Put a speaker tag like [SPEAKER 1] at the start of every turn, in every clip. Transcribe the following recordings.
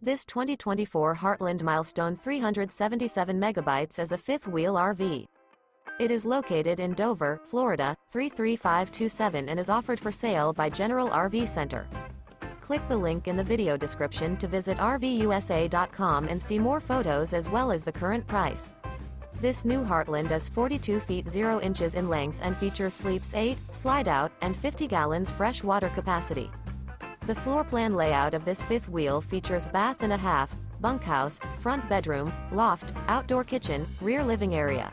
[SPEAKER 1] This 2024 Heartland Milestone 377 megabytes is a fifth-wheel RV. It is located in Dover, Florida, 33527 and is offered for sale by General RV Center. Click the link in the video description to visit RVUSA.com and see more photos as well as the current price. This new Heartland is 42 feet 0 inches in length and features sleeps 8, slide-out, and 50 gallons fresh water capacity. The floor plan layout of this fifth wheel features bath and a half, bunkhouse, front bedroom, loft, outdoor kitchen, rear living area.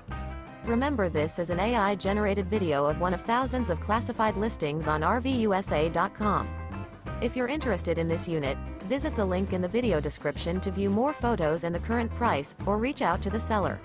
[SPEAKER 1] Remember, this is an AI-generated video of one of thousands of classified listings on RVUSA.com. If you're interested in this unit, visit the link in the video description to view more photos and the current price, or reach out to the seller.